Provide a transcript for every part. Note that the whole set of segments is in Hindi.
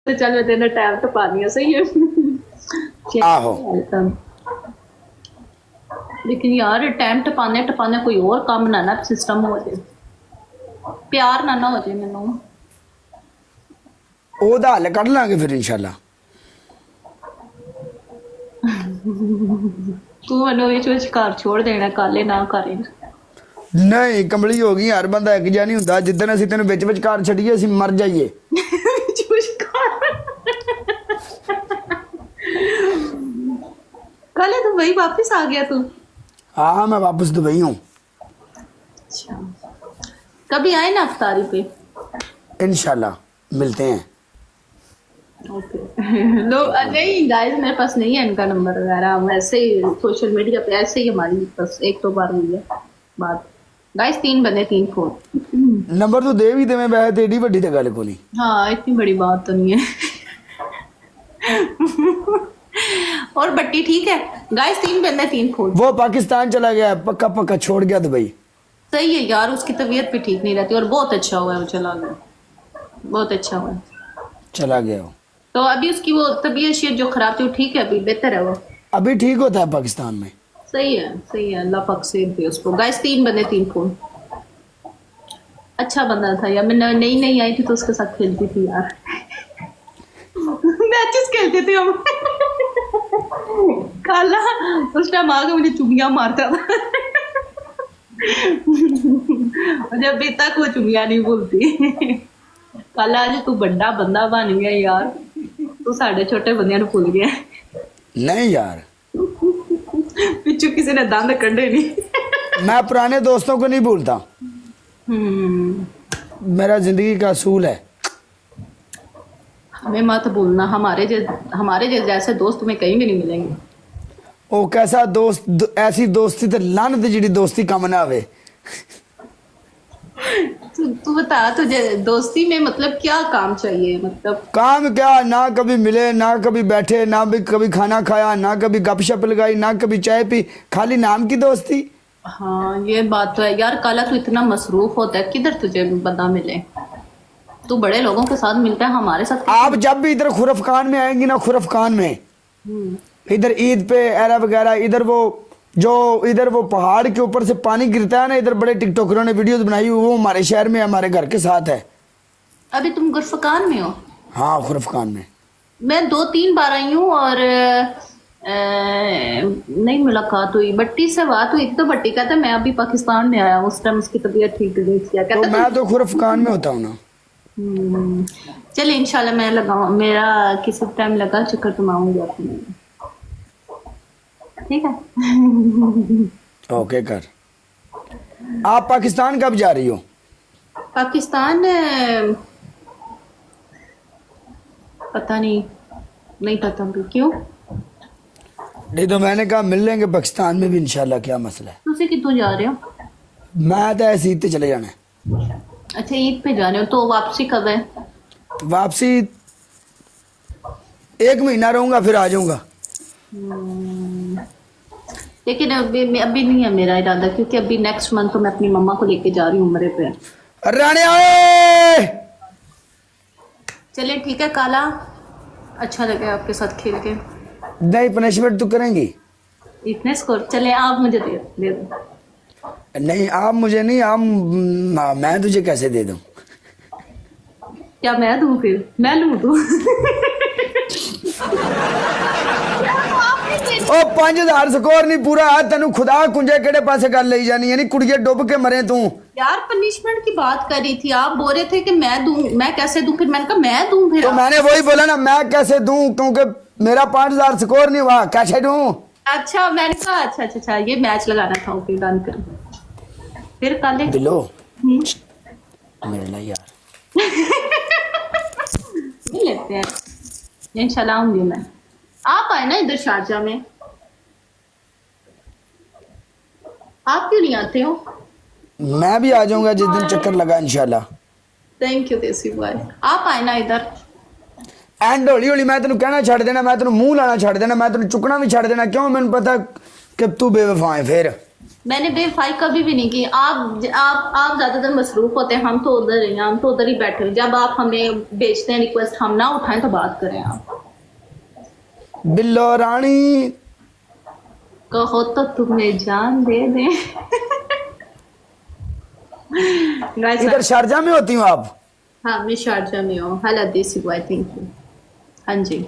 तो चल मैं तेरे टाइम तो पानी है सही है आहो लेकिन यार टाइम टपाने टपाने कोई और काम ना ना सिस्टम हो जाए प्यार ना हो जाए मैनू ओदा हल कढ़ लांगे फिर इंशाल्लाह तू मैनू विचकार छोड़ देना काले ना करें नहीं कमली हो गई हर बंदा एक जिहा नहीं हुंदा जिद्दन असीं तैनूं विच विचकार छड्डीए असीं मर जाइए कल है दुबई वापस आ गया तू हाँ मैं वापस दुबई हूँ अच्छा कभी आए ना अफ्तारी पे इंशाल्लाह मिलते हैं ओके लोग नहीं गाइस मेरे पास नहीं है इनका नंबर वगैरह हम ऐसे ही सोशल मीडिया पे ऐसे ही हमारी बस एक दो बार हुई है बात गाइस 3 बंदे 3 फोन नंबर तो दे भी दे मैं वैसे एडी वड्डी ते गल कोनी हाँ इतनी बड़ी बात तो नहीं है और बट्टी ठीक है गाइस 3 बंदे 3 फोन वो पाकिस्तान चला गया पक्का पक्का छोड़ गया दुबई सही है यार उसकी तबीयत भी ठीक नहीं रहती और बहुत अच्छा हुआ है वो चला गया बहुत अच्छा हुआ है चला गया वो तो अभी उसकी वो तबीयत जो खराब थी वो ठीक है अभी बेहतर है वो अभी ठीक होता है पाकिस्तान में सही है अल्लाह पाक से दे उसको गाइस 3 बंदे 3 फोन अच्छा बंदा था यार मैं नई नई आई थी तो उसके साथ खेलती थी यार मैचेस खेलते थे हम काला उस टाइम आगे मुझे चुगियां मारता था जब अभी तक वो चुगियां नहीं बोलती काला आज तू बड़ा बंदा बन गया यार तू साढ़े छोटे बंदियां भूल गया नहीं यार पिछू किसी ने दंद कढ़े नहीं मैं पुराने दोस्तों को नहीं भूलता मेरा जिंदगी का असूल है हमें मत भूलना हमारे जैसे दोस्त तुम्हें कहीं भी नहीं मिलेंगे ओ कैसा दोस्त ऐसी दोस्ती ते लानत जिहड़ी दोस्ती कम ना आवे तू बता तुझे दोस्ती में मतलब क्या काम चाहिए मतलब काम क्या ना कभी मिले ना कभी बैठे ना भी कभी खाना खाया ना कभी गपशप लगाई ना कभी चाय पी खाली नाम की दोस्ती हाँ ये बात तो है यार काला तू इतना मसरूफ होता है किधर तुझे बंदा मिले तू बड़े लोगों के साथ मिलता है हमारे साथ आप जब भी इधर खुरफखान में आएंगी ना खुरफखान में इधर ईद पे एरा वगैरह इधर वो पहाड़ के ऊपर से पानी गिरता है ना इधर बड़े टिकटॉकरों ने वीडियोस बनाई हुई वो हमारे शहर में हमारे घर के साथ है अभी तुम गुरफकान में हो हाँ खुरफखान में मैं 2-3 बार आई हूँ और नहीं मुलाकात हुई बट्टी से बात हुई तो बट्टी कहता मैं अभी पाकिस्तान में आया उस टाइम उसकी तबीयत ठीक नहीं थी तो मैं तो खुरफखान में होता हूँ ना चलिए इंशाल्लाह मैं लगाऊँ मेरा किसी टाइम लगा चक्कर तुम आऊंगी अपने ठीक है ओके कर आप पाकिस्तान कब जा रही हो पाकिस्तान पता नहीं पता भी क्यों नहीं तो मैंने कहा मिल लेंगे पाकिस्तान में भी इंशाल्लाह क्या मसला है तुझे कितों जा रहे हो मैं तो ऐसे ईद पे चले जाना है अच्छा ईद पे जा रहे हो तो वापसी कब है वापसी 1 महीना रहूंगा फिर आ जाऊंगा लेकिन अभी नहीं है मेरा इरादा क्योंकि अभी नेक्स्ट मंथ तो मैं अपनी मम्मा को लेके जा रही हूँ उम्रे पे राणे आए चलिए ठीक है काला अच्छा लगा आपके साथ खेल के नहीं पनिशमेंट तो करेंगी इतने स्कोर चले आप मुझे दे दो नहीं आप मुझे नहीं आप मैं तुझे कैसे दे दूं क्या मैं दूं फिर मैं लूं दूं ओ 5000 स्कोर नहीं पूरा है तेन खुदा कुंजे केड़े पासे गल लई जानी यानी कुड़िए डुब के मरे तू यार पनिशमेंट की बात कर रही थी आप बोल रहे थे कि मैं दूं मैं कैसे दूं फिर मैंने कहा मैं दूं फिर तो मैंने वही बोला ना मैं कैसे दूं क्योंकि मेरा 5000 स्कोर नहीं हुआ कैसे दूं अच्छा मैंने कहा अच्छा ये मैच लगाना था ओके डन कर फिर काले बिलो मेरे लिए यार नहीं लेते हैं इंशाल्लाह आऊंगी मैं आप आए ना इधर शारजा में आप क्यों नहीं आते हो मैं भी आ जाऊंगा जिस दिन चक्कर लगा इंशाल्लाह थैंक यू देसी बॉय आप आए ना इधर एंड हौली हौली मैं तेन कहना छड़ देना मैं तेन मुंह लाना छड़ देना मैं तेन चुकना भी छड़ देना क्यों मैंने पता कि तू बेवफा है फिर मैंने बेवफाई कभी भी नहीं की। आप ज्यादातर मसरूफ होते हैं, हम तो उधर ही हैं, हम तो उधर ही बैठे हैं। जब आप हमें भेजते हैं रिक्वेस्ट, हम ना उठाएं तो बात करें। आप बिल्लो रानी कहो तो तुम्हें जान दे दें। Guys, इधर शारजा में होती हूँ आप? हाँ, मैं शारजा में हूँ। हेलो देसी बॉय, थैंक यू। हाँ जी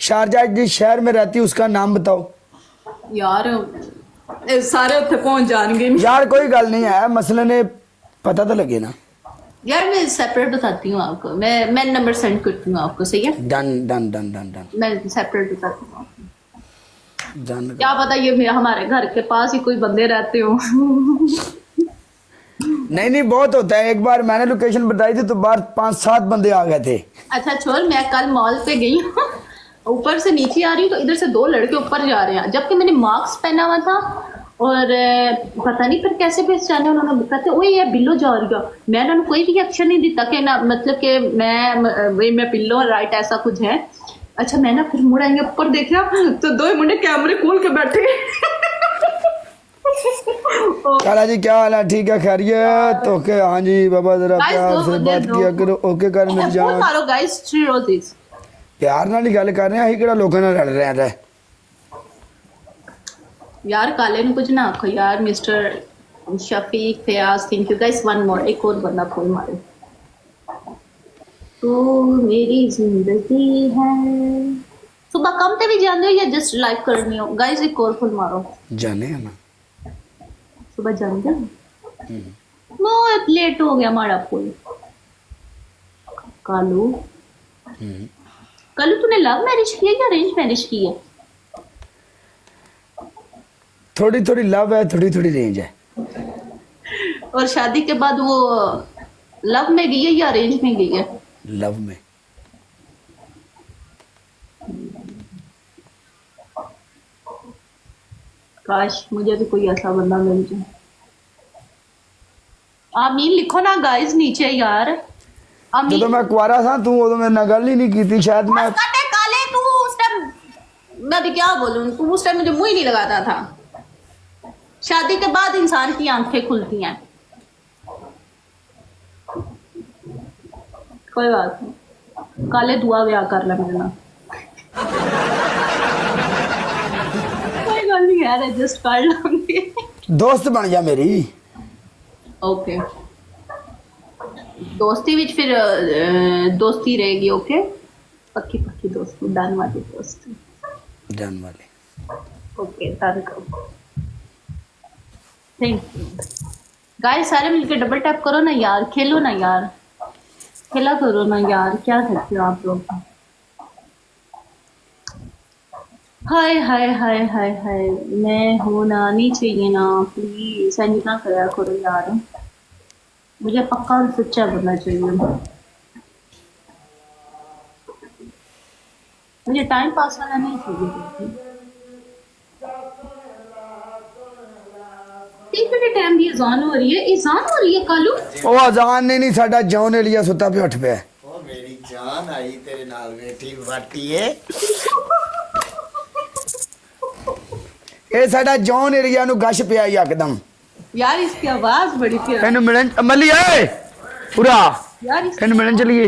शारजा जिस शहर में रहती है उसका नाम बताओ यार, सारे उत्थे पहुंच जाएंगे। यार। कोई गल नहीं है, मसले ने पता तो लगे ना यार मैं सेपरेट बताती हूँ आपको, मैं नंबर सेंड करती हूँ आपको, सही है? Done done done done done मैं सेपरेट बताती हूँ आपको। डन। क्या पता ये हमारे घर के पास ही कोई बंदे रहते हो। नहीं नहीं, बहुत होता है। एक बार मैंने लोकेशन बताई थी तो बाहर 5-7 बंदे आ गए थे। अच्छा छोड़, मैं कल मॉल पे गई हूँ, ऊपर से नीचे आ रही हूँ तो इधर से 2 लड़के ऊपर जा रहे हैं, जबकि मैंने मास्क पहना हुआ था। और पता नहीं फिर कैसे पहचाने उन्होंने, कहते ओए ये बिल्लो जा रही है। मैंने उन्हें कोई रिएक्शन नहीं दिता कि ना, मतलब कि मैं बिल्लो राइट ऐसा कुछ है। अच्छा मैं ना फिर मुड़ेंगे ऊपर देखा तो 2 मुंडे कैमरे खोल के बैठे। काला जी क्या हाल है? ठीक है, खैरियत? ओके हाँ जी बाबा, जरा प्यार से बात किया करो। ओके कर मेरी जान। मारो गाइस 3 रोजीज प्यार नाल ही गल कर रहे हैं, ਅਸੀਂ ਕਿਹੜਾ ਲੋਕਾਂ ਨਾਲ ਲੜ ਰਹੇ ਆ। यार काले ने कुछ ना आखो यार। Mister Shafiq Fayaz, thank you guys. 1 more, एक और बंदा फोन मारे। तू मेरी जिंदगी है। सुबह कम ते भी जाने हो या जस्ट लाइव करनी हो? गाइस एक और फोन मारो। जाने हैं ना, सुबह जानते हो बहुत लेट हो गया हमारा फोन। कालू कालू तूने लव मैरिज किया या अरेंज मैरिज की है? थोड़ी थोड़ी लव है, थोड़ी थोड़ी रेंज है। और शादी के बाद वो लव में गई है या अरेंज में गई है? लव में। काश मुझे भी कोई ऐसा बंदा मिल जाए। आमीन लिखो ना गाइस नीचे यार। आमीन। ਜਦੋਂ मैं कुआरा था तू उदों मेरे नाल गल ही नहीं की, शायद मैं कटे काले तू उस टाइम, मैं भी क्या बोलूं, तू उस टाइम मुझे मुंह ही नहीं लगाता था। शादी के बाद इंसान की आंखें खुलती हैं। कोई बात नहीं, काले दुआ ब्याह कर ले मेरे नाल। कोई गल नहीं यार, एडजस्ट कर लांगे। दोस्त बन जा मेरी। ओके दोस्ती विच फिर दोस्ती रहेगी। ओके पक्की पक्की दोस्ती, डन वाली दोस्ती। जान वाले। ओके डन करो। थैंक यू गाइस, सारे मिलके डबल टैप करो ना यार, खेलो ना यार, खेला करो ना यार, क्या करते हो आप लोग? हाय हाय हाय हाय हाय, मैं होना नहीं चाहिए ना, प्लीज ऐसा ना करा करो यार, मुझे पक्का और सच्चा बनना चाहिए। मुझे टाइम पास वाला नहीं चाहिए। 3 मिनट टाइम दी अजान हो रही है। अजान हो रही है कालू? ओ अजान नहीं साडा जौन एलिया सुता पे उठ पे। ओ मेरी जान आई तेरे नाल बैठी बाटी है। ए साडा जौन एरिया नु गश पिया एकदम यार, इसकी आवाज बड़ी प्यारी। इनु मिलन मली ए पूरा यार इनु मिलन चलिए।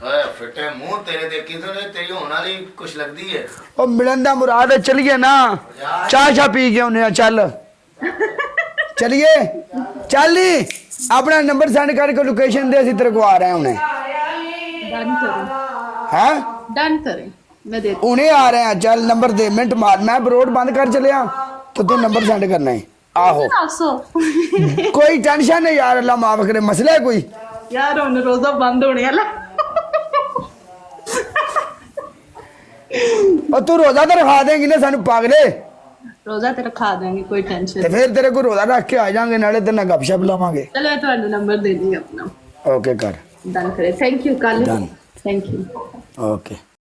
ओए फटे मुंह तेरे दे किधर है, तेरी होने वाली कुछ लगदी है। ओ मिलन दा मुराद है, चलिए ना, चाह शा पी के आने। चल चलिए चल नी, अपना नंबर सेंड करके लोकेशन दे, तेरे को आ रहे हैं उन्हें। डन करें, हैं डन करें, मैं देती उन्हें आ रहे हैं। चल नंबर दे, मिनट मार, मैं रोड बंद कर चलिया तो तू नंबर सेंड करना है। आहो हूँ। कोई टेंशन नहीं यार, अल्लाह माफ करे। मसला है कोई? यार उन रोजा बंद होने वाला। और तू रोजा तो रखा देंगी ना सानू पागले? रोजा ते रखा देंगे, कोई टेंशन तो फिर तेरे को रोजा रख के आ जाएंगे, नाले तेरे नाल गपशप लावांगे। चलो मैं तुम्हारा नंबर दे दी अपना। ओके कर डन करे। Thank you Kalu, Done. Thank you. Okay.